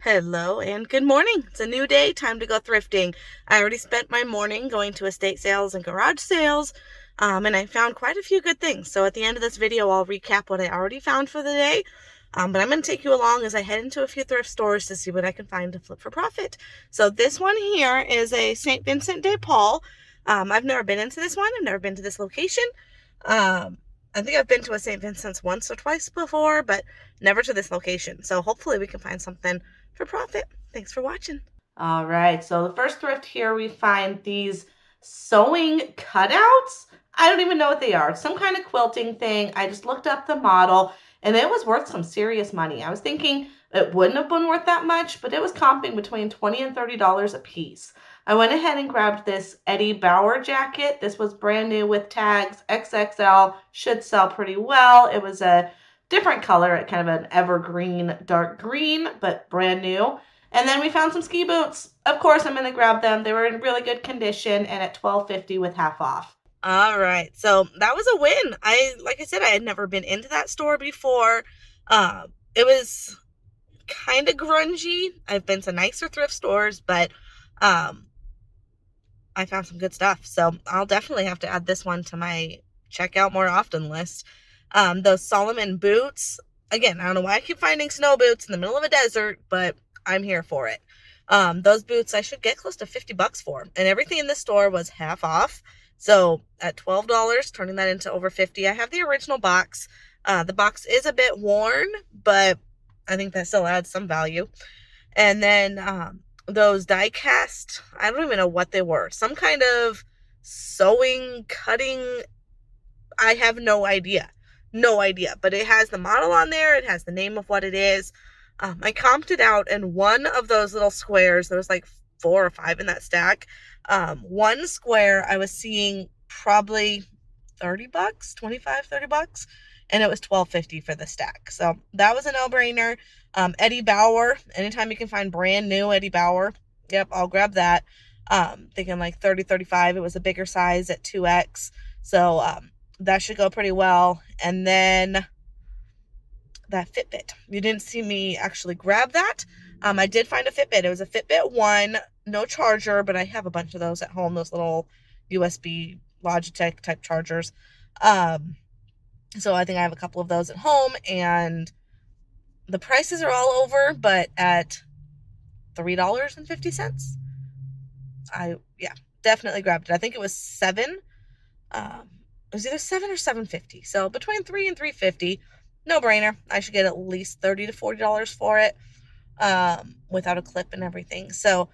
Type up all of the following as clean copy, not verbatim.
Hello and good morning. It's a new day, time to go thrifting. I already spent my morning going to estate sales and garage sales, and I found quite a few good things. So at the end of this video, I'll recap what I already found for the day. But I'm going to take you along as I head into a few thrift stores to see what I can find to flip for profit. So this one here is a St. Vincent de Paul. I've never been into this one. I've never been to this location. I think I've been to a St. Vincent's once or twice before, but never to this location. So hopefully we can find something for profit. Thanks for watching. All right, so the first thrift here, we find these sewing cutouts. I don't even know what they are. It's some kind of quilting thing. I just looked up the model and it was worth some serious money. I was thinking it wouldn't have been worth that much, but it was comping between $20 and $30 a piece. I went ahead and grabbed this Eddie Bauer jacket. This was brand new with tags, XXL, should sell pretty well. It was a different color, kind of an evergreen dark green, but brand new. And then we found some ski boots. Of course, I'm going to grab them. They were in really good condition and at $12.50 with half off. All right, so that was a win. Like I said, I had never been into that store before. It was kind of grungy. I've been to nicer thrift stores, but I found some good stuff. So I'll definitely have to add this one to my check out more often list. Those Solomon boots. Again, I don't know why I keep finding snow boots in the middle of a desert, but I'm here for it. Those boots I should get close to $50 for, and everything in the store was half off. So at $12, turning that into over $50. I have the original box. The box is a bit worn, but I think that still adds some value. And then those die cast, I don't even know what they were. Some kind of sewing, cutting, I have no idea. No idea. But it has the model on there. It has the name of what it is. I comped it out, and one of those little squares, there was like 4 or 5 in that stack. One square I was seeing probably $30, 25, $30, and it was $12.50 for the stack. So that was a no-brainer. Eddie Bauer, anytime you can find brand new Eddie Bauer, yep, I'll grab that. Thinking like 30, 35. It was a bigger size at 2X. So that should go pretty well. And then that Fitbit. You didn't see me actually grab that. I did find a Fitbit. It was a Fitbit 1, no charger, but I have a bunch of those at home, those little USB Logitech type chargers. So I think I have a couple of those at home, and the prices are all over, but at $3.50. Yeah, definitely grabbed it. I think it was 7. It was either 7 or 7.50. So between 3 and 3.50. No brainer. I should get at least $30 to $40 for it, without a clip and everything. So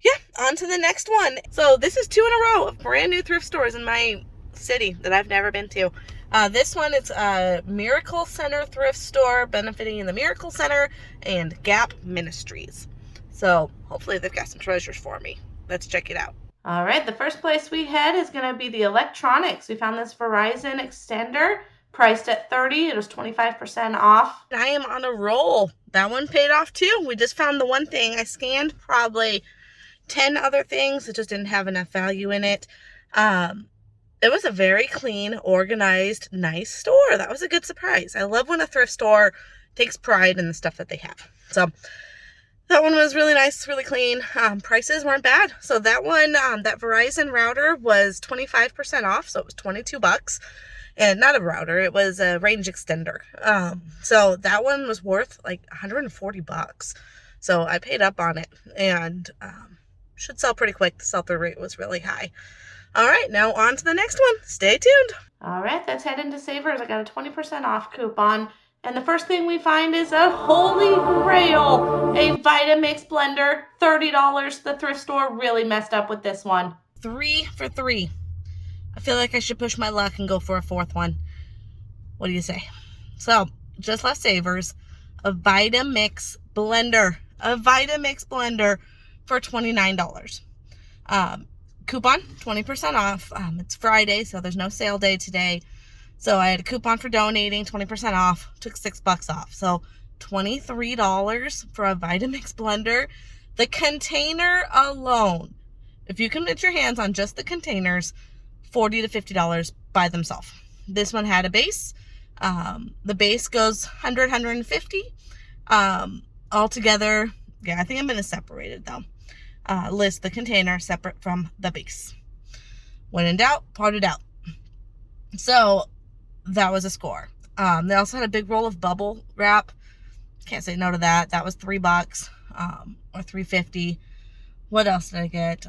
yeah, on to the next one. So this is 2 in a row of brand new thrift stores in my city that I've never been to. This one is a Miracle Center thrift store, benefiting in the Miracle Center and Gap Ministries. So hopefully they've got some treasures for me. Let's check it out. All right, the first place we head is going to be the electronics. We found this Verizon extender priced at $30. It was 25% off. I am on a roll. That one paid off too. We just found the one thing. I scanned probably 10 other things that just didn't have enough value in it. It was a very clean, organized, nice store. That was a good surprise. I love when a thrift store takes pride in the stuff that they have. So that one was really nice, really clean. Prices weren't bad. So that one, that Verizon router was 25% off. So it was $22. And not a router, it was a range extender. So that one was worth like $140. So I paid up on it, and should sell pretty quick. The sell-through rate was really high. All right, now on to the next one. Stay tuned. All right, let's head into Savers. I got a 20% off coupon. And the first thing we find is a holy grail, a Vitamix blender, $30. The thrift store really messed up with this one. 3 for 3. I feel like I should push my luck and go for a 4th one. What do you say? So, just left Savers, a Vitamix blender. A Vitamix blender for $29. Coupon, 20% off. It's Friday, so there's no sale day today. So I had a coupon for donating, 20% off. Took $6 off. So $23 for a Vitamix blender. The container alone, if you can get your hands on just the containers, $40 to $50 by themselves. This one had a base. The base goes 100, 150. all together. Yeah, I think I'm going to separate it though. List the container separate from the base. When in doubt, part it out. So that was a score. They also had a big roll of bubble wrap. Can't say no to that. That was $3, or $3.50. What else did I get?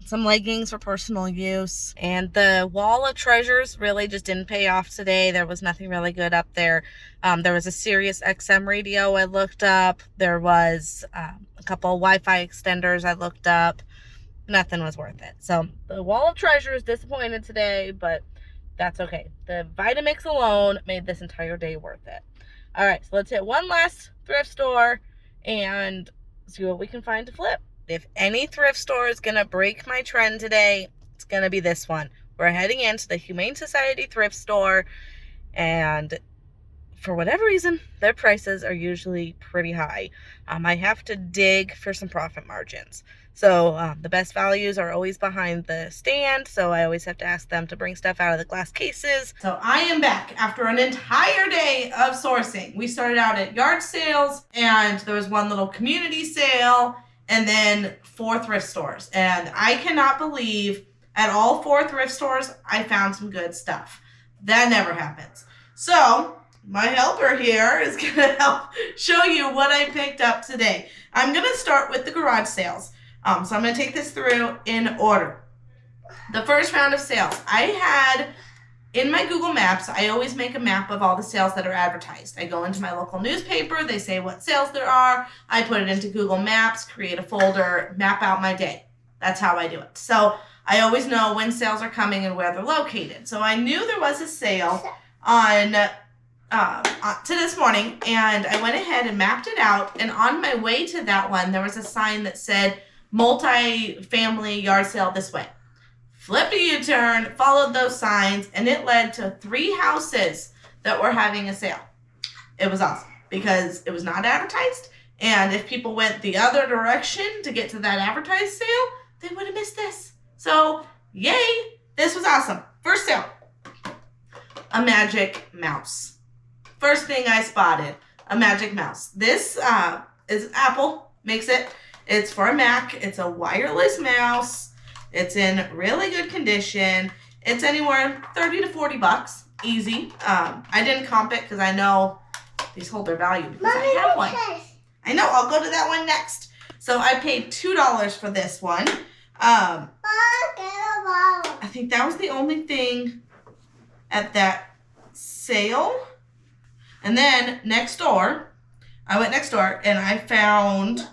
Some leggings for personal use. And the wall of treasures really just didn't pay off today. There was nothing really good up there. There was a Sirius XM radio I looked up. There was a couple Wi-Fi extenders I looked up. Nothing was worth it. So the wall of treasures disappointed today, but that's okay. The Vitamix alone made this entire day worth it. All right, so let's hit one last thrift store and see what we can find to flip. If any thrift store is going to break my trend today, it's going to be this one. We're heading into the Humane Society thrift store, and for whatever reason, their prices are usually pretty high. I have to dig for some profit margins. So the best values are always behind the stand, so I always have to ask them to bring stuff out of the glass cases. So I am back after an entire day of sourcing. We started out at yard sales, and there was one little community sale, and then 4 thrift stores. And I cannot believe at all 4 thrift stores, I found some good stuff. That never happens. So my helper here is going to help show you what I picked up today. I'm going to start with the garage sales. So I'm going to take this through in order. The first round of sales, I had in my Google Maps, I always make a map of all the sales that are advertised. I go into my local newspaper, they say what sales there are, I put it into Google Maps, create a folder, map out my day. That's how I do it. So I always know when sales are coming and where they're located. So I knew there was a sale on to this morning, and I went ahead and mapped it out, and on my way to that one, there was a sign that said multi-family yard sale this way. Flipped a U-turn, followed those signs, and it led to 3 houses that were having a sale. It was awesome because it was not advertised, and if people went the other direction to get to that advertised sale, they would have missed this. So, yay, this was awesome. First sale, a magic mouse. First thing I spotted, a magic mouse. This is Apple, makes it. It's for a Mac. It's a wireless mouse. It's in really good condition. It's anywhere $30 to $40, easy. I didn't comp it because I know these hold their value because Mommy, I have one. I know, I'll go to that one next. So I paid $2 for this one. I think that was the only thing at that sale. And then next door, I went next door and I found, I'm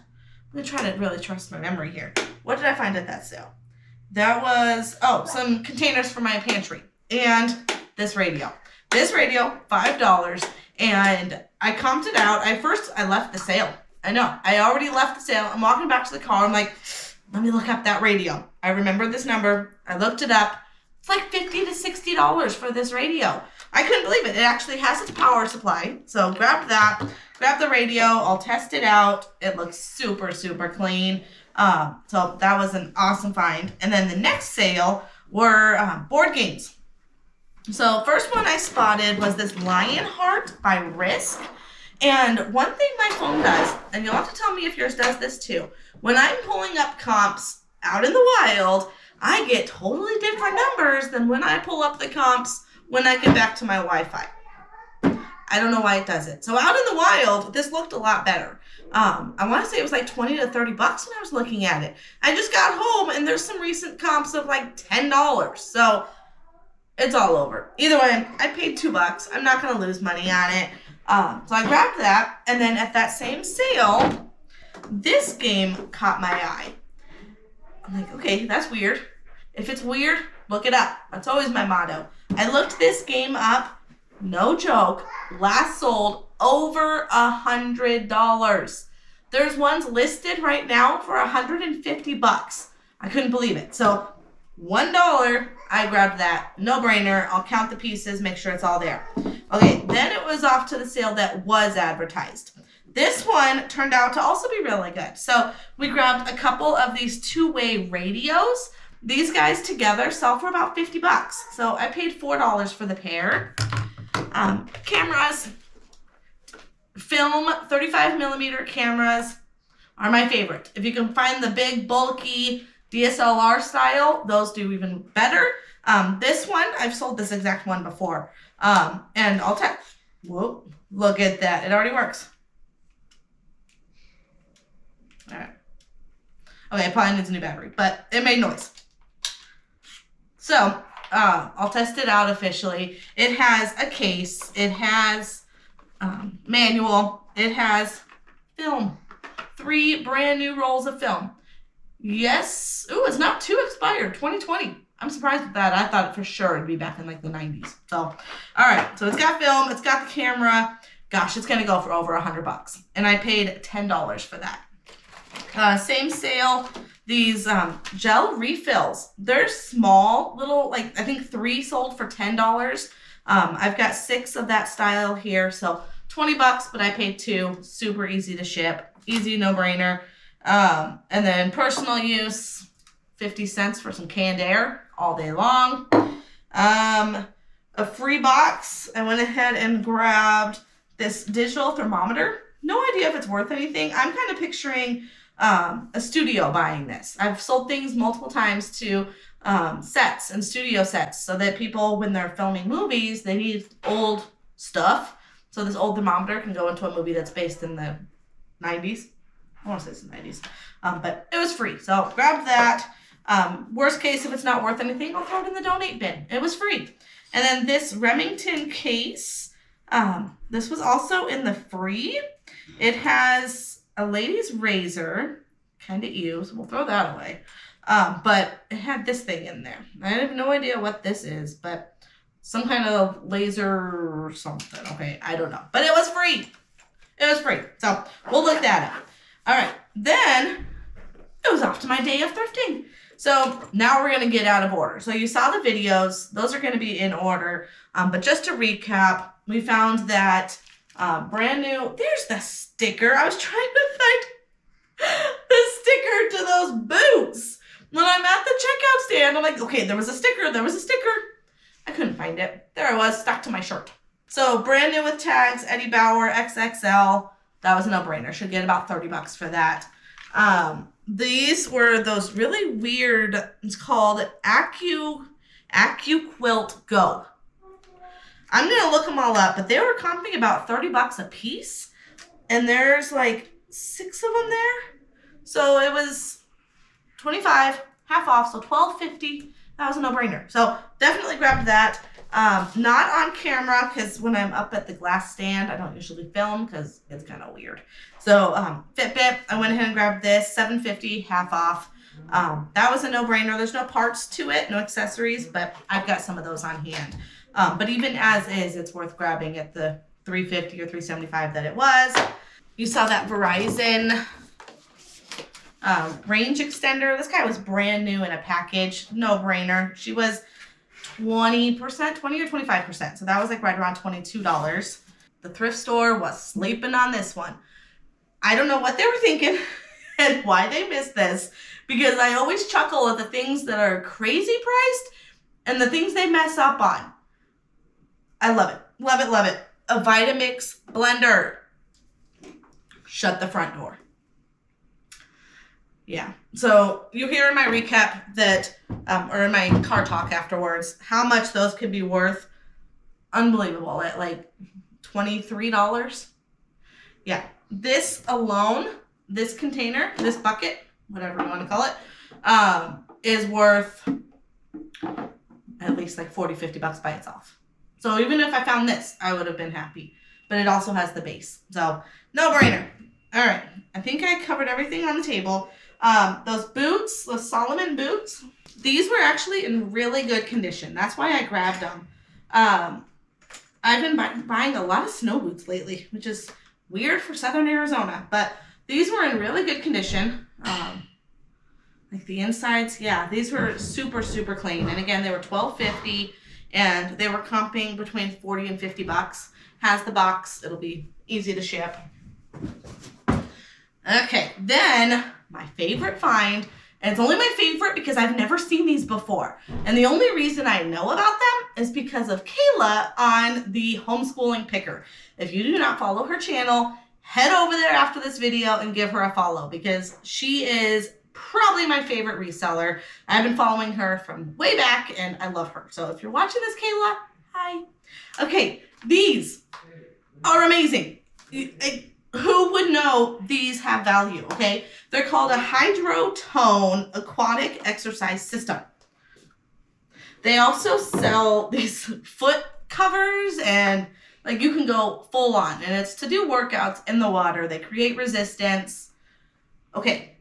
going to try to really trust my memory here. What did I find at that sale? That was, some containers for my pantry and this radio. This radio, $5, and I comped it out. I left the sale. I know, I already left the sale. I'm walking back to the car. I'm like, let me look up that radio. I remember this number. I looked it up. It's like $50 to $60 for this radio. I couldn't believe it. It actually has its power supply. So grab that, grab the radio. I'll test it out. It looks super, super clean. So that was an awesome find. And then the next sale were board games. So first one I spotted was this Lionheart by Risk. And one thing my phone does, and you'll have to tell me if yours does this too, when I'm pulling up comps out in the wild, I get totally different numbers than when I pull up the comps when I get back to my Wi-Fi. I don't know why it does it. So out in the wild, this looked a lot better. I want to say it was like $20 to $30 when I was looking at it. I just got home and there's some recent comps of like $10. So it's all over. Either way, I paid $2. I'm not going to lose money on it. So I grabbed that. And then at that same sale, this game caught my eye. I'm like, okay, that's weird. If it's weird, look it up. That's always my motto. I looked this game up. No joke. Last sold over $100. There's ones listed right now for $150. I couldn't believe it. So $1, I grabbed that. No brainer. I'll count the pieces, make sure it's all there. Okay, then it was off to the sale that was advertised. This one turned out to also be really good. So we grabbed a couple of these 2-way radios. These guys together sell for about $50. So I paid $4 for the pair. Cameras, Film 35 millimeter cameras are my favorite. If you can find the big, bulky DSLR style, those do even better. This one, I've sold this exact one before. And I'll tell, whoa, look at that. It already works. All right. Okay, it probably needs a new battery, but it made noise. So, I'll test it out officially. It has a case. It has manual. It has film. 3 brand new rolls of film. Yes. Ooh, it's not too expired. 2020. I'm surprised with that. I thought for sure it'd be back in like the 90s. So, all right. So it's got film. It's got the camera. Gosh, it's going to go for over $100. And I paid $10 for that. Same sale. These gel refills. They're small, little, like I think 3 sold for $10. I've got 6 of that style here. So $20, but I paid 2. Super easy to ship. Easy, no-brainer. And then personal use, 50 cents for some canned air all day long. A free box. I went ahead and grabbed this digital thermometer. No idea if it's worth anything. I'm kind of picturing a studio buying this. I've sold things multiple times to sets and studio sets so that people, when they're filming movies, they need old stuff. So this old thermometer can go into a movie that's based in the 90s. I want to say it's the 90s. But it was free. So grab that. Worst case, if it's not worth anything, I'll throw it in the donate bin. It was free. And then this Remington case, this was also in the free. It has a lady's razor, kind of ew, so we'll throw that away. But it had this thing in there. I have no idea what this is, but some kind of laser or something. Okay, I don't know. But it was free. It was free. So we'll look that up. All right, then it was off to my day of thrifting. So now we're going to get out of order. So you saw the videos. Those are going to be in order. But just to recap, we found that brand new, there's the sticker. I was trying to find the sticker to those boots. When I'm at the checkout stand, I'm like, okay, there was a sticker. There was a sticker. I couldn't find it. There it was, stuck to my shirt. So brand new with tags, Eddie Bauer, XXL. That was a no-brainer. Should get about $30 for that. These were those really weird, it's called AccuQuilt Go. I'm going to look them all up, but they were comping about $30 a piece. And there's like 6 of them there. So it was $25, half off, so $12.50. That was a no-brainer. So definitely grabbed that. Not on camera because when I'm up at the glass stand, I don't usually film because it's kind of weird. So Fitbit, I went ahead and grabbed this, $7.50, half off. That was a no-brainer. There's no parts to it, no accessories, but I've got some of those on hand. But even as is, it's worth grabbing at the $3.50 or $3.75 that it was. You saw that Verizon range extender. This guy was brand new in a package, no-brainer. She was 20%, 20 or 25%. So that was like right around $22. The thrift store was sleeping on this one. I don't know what they were thinking and why they missed this, because I always chuckle at the things that are crazy priced and the things they mess up on. I love it. Love it, love it. A Vitamix blender. Shut the front door. Yeah. So you hear in my recap that, or in my car talk afterwards, how much those could be worth. Unbelievable. At like $23. Yeah. This alone, this container, this bucket, whatever you want to call it, is worth at least like $40, $50 by itself. So even if I found this, I would have been happy. But it also has the base. So no brainer. All right. I think I covered everything on the table. Those boots, those Solomon boots, these were actually in really good condition. That's why I grabbed them. I've been buying a lot of snow boots lately, which is weird for Southern Arizona, but these were in really good condition. Like the insides, yeah, these were super, super clean. And again, they were $12.50 and they were comping between $40 and $50. Has the box, it'll be easy to ship. Okay, then my favorite find, And it's only my favorite because I've never seen these before. And the only reason I know about them is because of Kayla on the homeschooling picker. If you do not follow her channel, head over there after this video and give her a follow because she is probably my favorite reseller. I've been following her from way back and I love her. So if you're watching this, Kayla, hi. Okay, these are amazing. Who would know these have value, okay? They're called a hydrotone aquatic exercise system. They also sell these foot covers and like you can go full on and it's to do workouts in the water. They create resistance. Okay,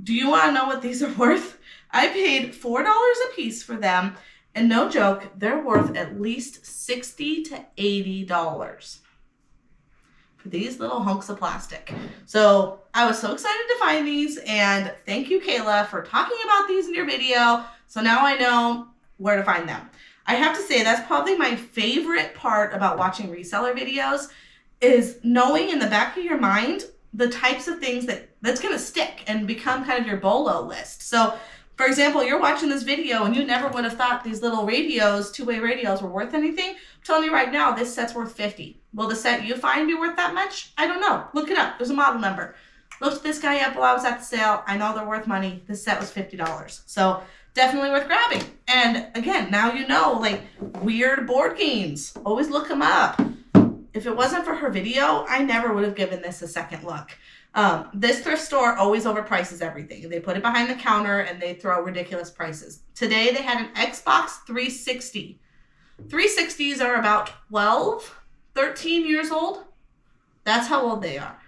do you want to know what these are worth? I paid $4 a piece for them and no joke, they're worth at least $60 to $80. For these little hunks of plastic. So I was so excited to find these and thank you, Kayla, for talking about these in your video. So now I know where to find them. I have to say that's probably my favorite part about watching reseller videos is knowing in the back of your mind the types of things that's going to stick and become kind of your BOLO list. So for example, you're watching this video and you never would have thought these little radios, two-way radios were worth anything. I'm telling you right now, this set's worth $50. Will the set you find be worth that much? I don't know. Look it up. There's a model number. Looked this guy up while I was at the sale. I know they're worth money. This set was $50. So definitely worth grabbing. And again, now you know, like weird board games. Always look them up. If it wasn't for her video, I never would have given this a second look. This thrift store always overprices everything. They put it behind the counter and they throw ridiculous prices. Today they had an Xbox 360. 360s are about 12, 13 years old. That's how old they are.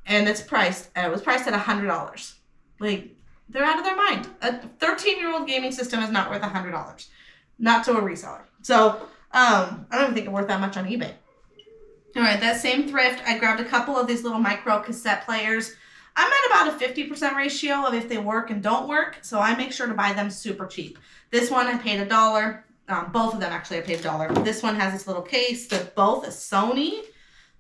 And it was priced at $100. Like, they're out of their mind. A 13-year-old gaming system is not worth $100. Not to a reseller. So, I don't even think it's worth that much on eBay. All right, that same thrift, I grabbed a couple of these little micro cassette players. I'm at about a 50% ratio of if they work and don't work, so I make sure to buy them super cheap. This one I paid $1. Both of them actually I paid $1. This one has this little case. They're both a Sony,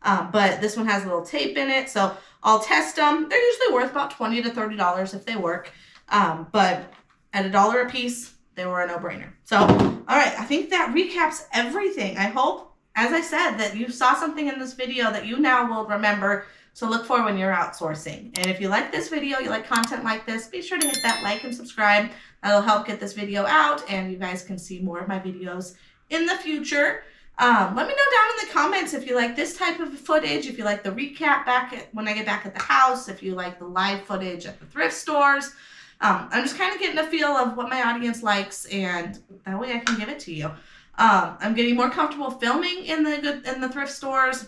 but this one has a little tape in it, so I'll test them. They're usually worth about $20 to $30 if they work, but at $1 a piece, they were a no-brainer. So, all right, I think that recaps everything. I hope, as I said, that you saw something in this video that you now will remember to look for when you're outsourcing. And if you like this video, you like content like this, be sure to hit that like and subscribe. That'll help get this video out and you guys can see more of my videos in the future. Let me know down in the comments if you like this type of footage, if you like the recap when I get back at the house, if you like the live footage at the thrift stores. I'm just kind of getting a feel of what my audience likes and that way I can give it to you. I'm getting more comfortable filming in the thrift stores.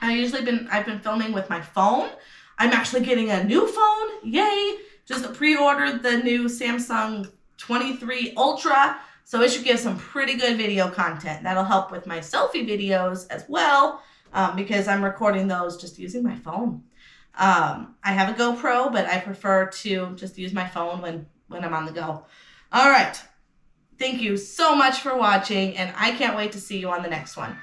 I've been filming with my phone. I'm actually getting a new phone. Yay! Just pre-ordered the new Samsung 23 Ultra. So it should give some pretty good video content. That'll help with my selfie videos as well because I'm recording those just using my phone. I have a GoPro, but I prefer to just use my phone when I'm on the go. All right. Thank you so much for watching, and I can't wait to see you on the next one.